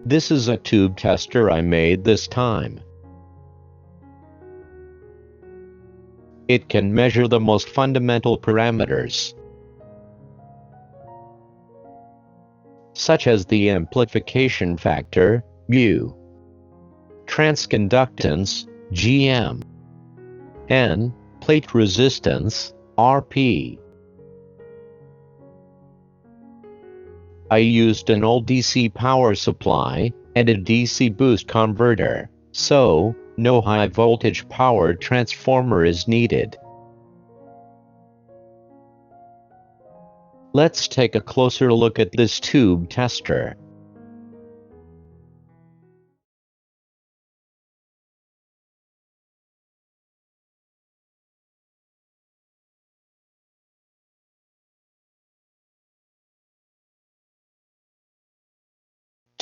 This is a tube tester I made this time. It can measure the most fundamental parameters, such as the amplification factor, mu, transconductance, Gm, and plate resistance, Rp. I used an old DC power supply and a DC boost converter, so no high voltage power transformer is needed. Let's take a closer look at this tube tester.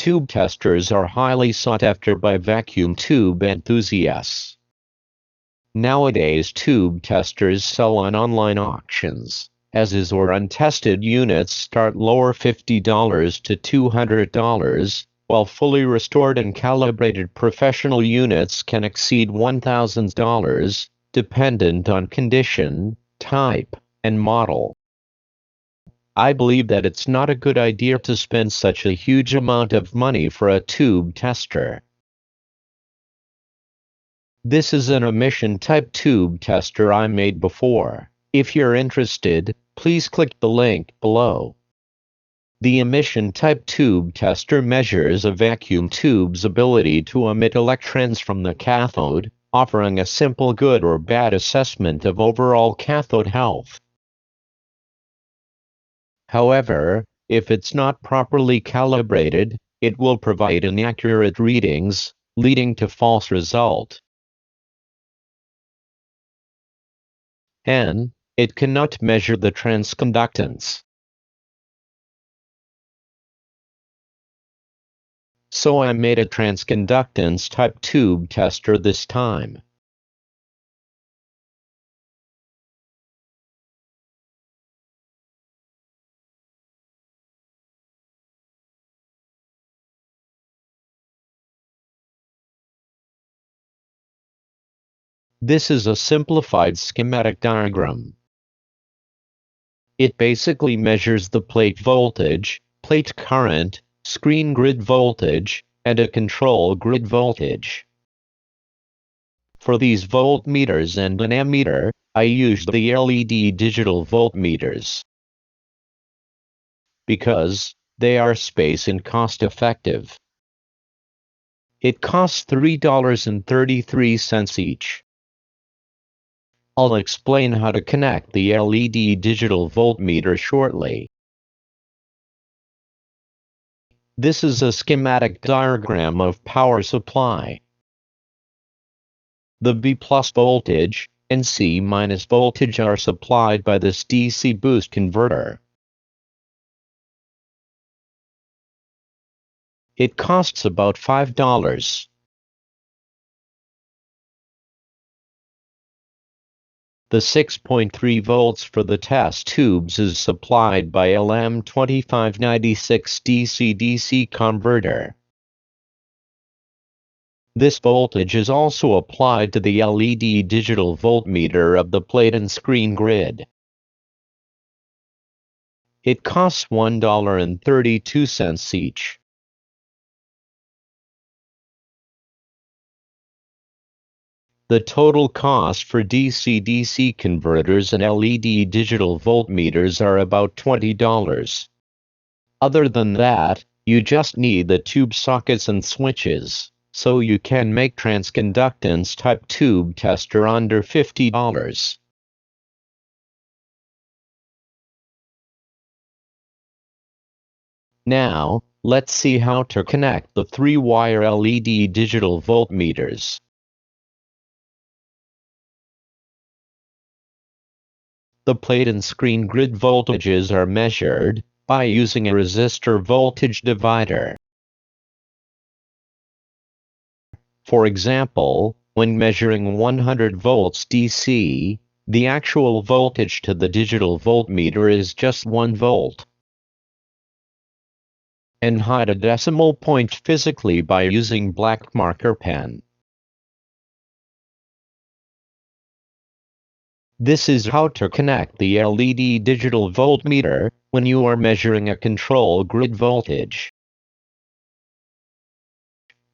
Tube testers are highly sought after by vacuum tube enthusiasts. Nowadays, tube testers sell on online auctions, as is or untested units start lower $50 to $200, while fully restored and calibrated professional units can exceed $1,000, dependent on condition, type, and model. I believe that it's not a good idea to spend such a huge amount of money for a tube tester. This is an Emission type tube tester I made before. If you're interested, please click the link below. The Emission type tube tester measures a vacuum tube's ability to emit electrons from the cathode, offering a simple good or bad assessment of overall cathode health. However, if it's not properly calibrated, it will provide inaccurate readings, leading to false result. And it cannot measure the transconductance. So I made a transconductance type tube tester this time. This is a simplified schematic diagram. It basically measures the plate voltage, plate current, screen grid voltage, and a control grid voltage. For these voltmeters and an ammeter, I used the LED digital voltmeters because they are space and cost effective. It costs $3.33 each. I'll explain how to connect the LED digital voltmeter shortly. This is a schematic diagram of power supply. The B+ voltage and C- voltage are supplied by this DC boost converter. It costs about $5. The 6.3 volts for the test tubes is supplied by LM2596 DC-DC converter. This voltage is also applied to the LED digital voltmeter of the plate and screen grid. It costs $1.32 each. The total cost for DC-DC converters and LED digital voltmeters are about $20. Other than that, you just need the tube sockets and switches, so you can make transconductance type tube tester under $50. Now, let's see how to connect the 3-wire LED digital voltmeters. The plate and screen grid voltages are measured by using a resistor voltage divider. For example, when measuring 100 volts DC, the actual voltage to the digital voltmeter is just 1 volt. and hide a decimal point physically by using black marker pen. This is how to connect the LED digital voltmeter when you are measuring a control grid voltage.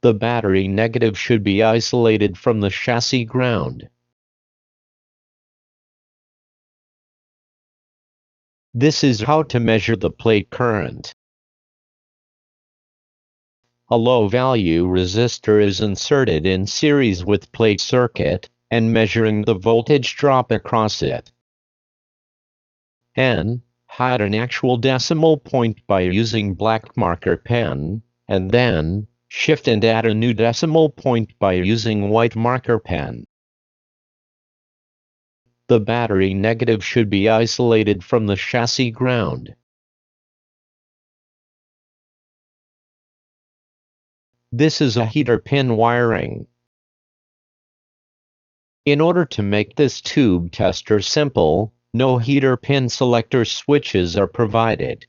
The battery negative should be isolated from the chassis ground. This is how to measure the plate current. A low-value resistor is inserted in series with plate circuit, and measuring the voltage drop across it. N. Hide an actual decimal point by using black marker pen, and then shift and add a new decimal point by using white marker pen. The battery negative should be isolated from the chassis ground. This is a heater pin wiring. In order to make this tube tester simple, no heater pin selector switches are provided.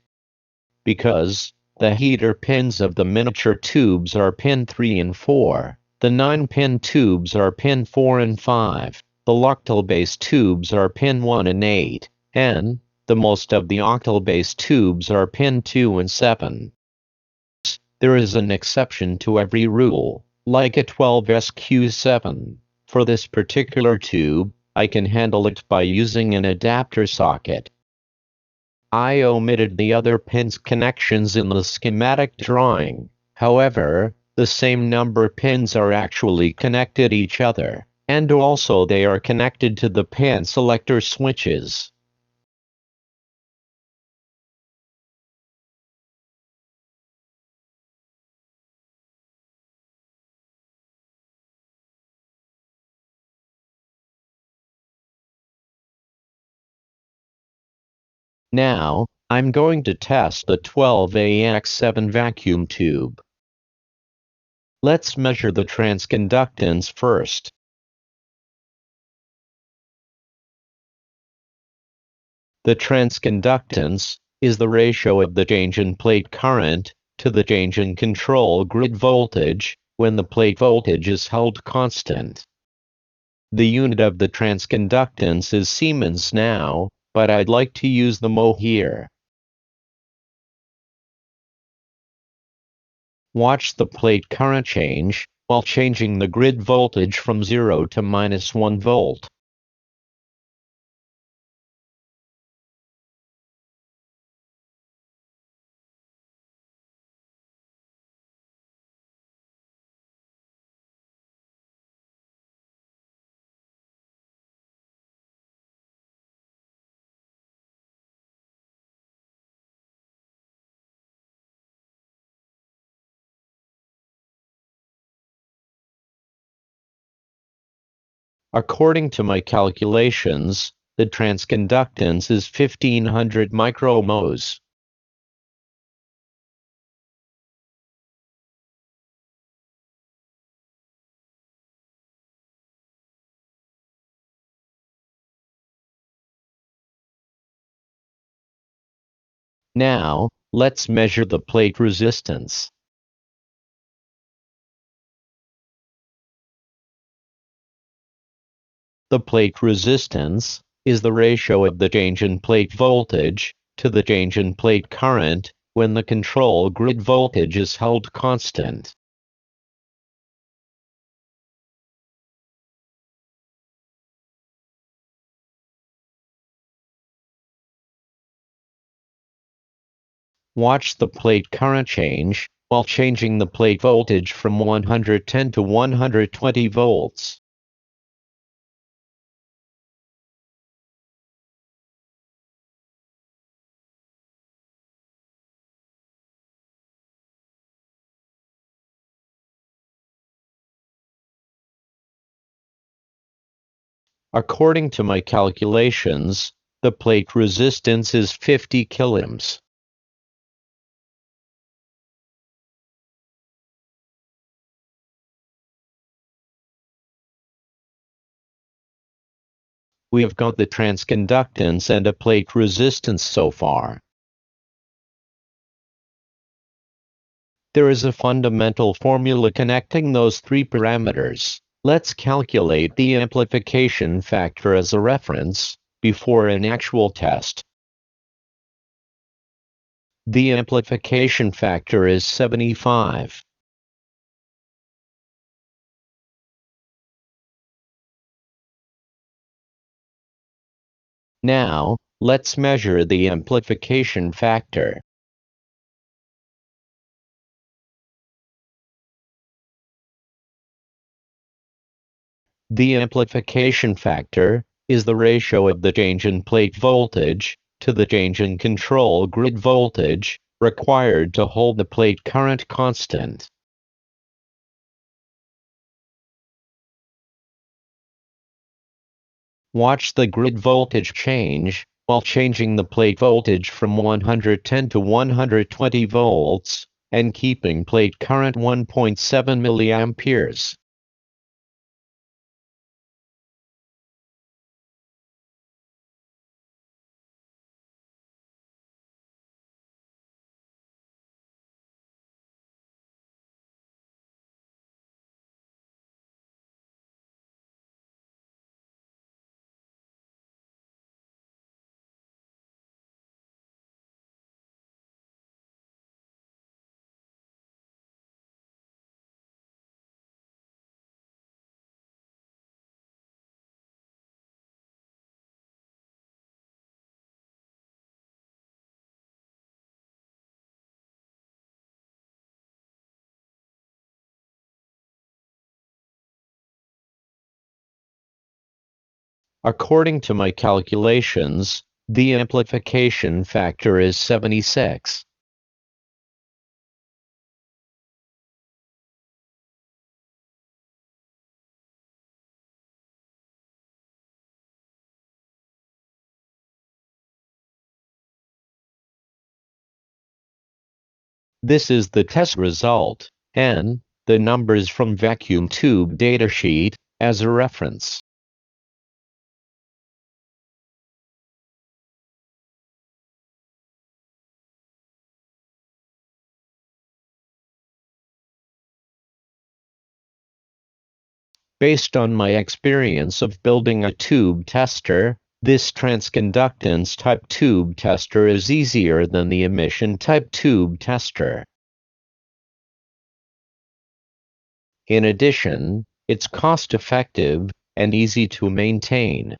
Because the heater pins of the miniature tubes are pin 3 and 4, the 9-pin tubes are pin 4 and 5, the octal-based tubes are pin 1 and 8, and the most of the octal-based tubes are pin 2 and 7. There is an exception to every rule, like a 12SQ7. For this particular tube, I can handle it by using an adapter socket. I omitted the other pins connections in the schematic drawing. However, the same number pins are actually connected each other, and also they are connected to the pin selector switches. Now, I'm going to test the 12AX7 vacuum tube. Let's measure the transconductance first. The transconductance is the ratio of the change in plate current to the change in control grid voltage when the plate voltage is held constant. The unit of the transconductance is Siemens now, but I'd like to use the mho here. Watch the plate current change while changing the grid voltage from 0 to -1 volt. According to my calculations, the transconductance is 1500 micromhos. Now, let's measure the plate resistance. The plate resistance is the ratio of the change in plate voltage to the change in plate current when the control grid voltage is held constant. Watch the plate current change while changing the plate voltage from 110 to 120 volts. According to my calculations, the plate resistance is 50 kiloohms. We have got the transconductance and a plate resistance so far. There is a fundamental formula connecting those three parameters. Let's calculate the amplification factor as a reference before an actual test. The amplification factor is 75. Now, let's measure the amplification factor. The amplification factor is the ratio of the change in plate voltage to the change in control grid voltage required to hold the plate current constant. Watch the grid voltage change while changing the plate voltage from 110 to 120 volts and keeping plate current 1.7 milliamperes. According to my calculations, the amplification factor is 76. This is the test result, and the numbers from vacuum tube datasheet as a reference. Based on my experience of building a tube tester, this transconductance type tube tester is easier than the emission type tube tester. In addition, it's cost-effective and easy to maintain.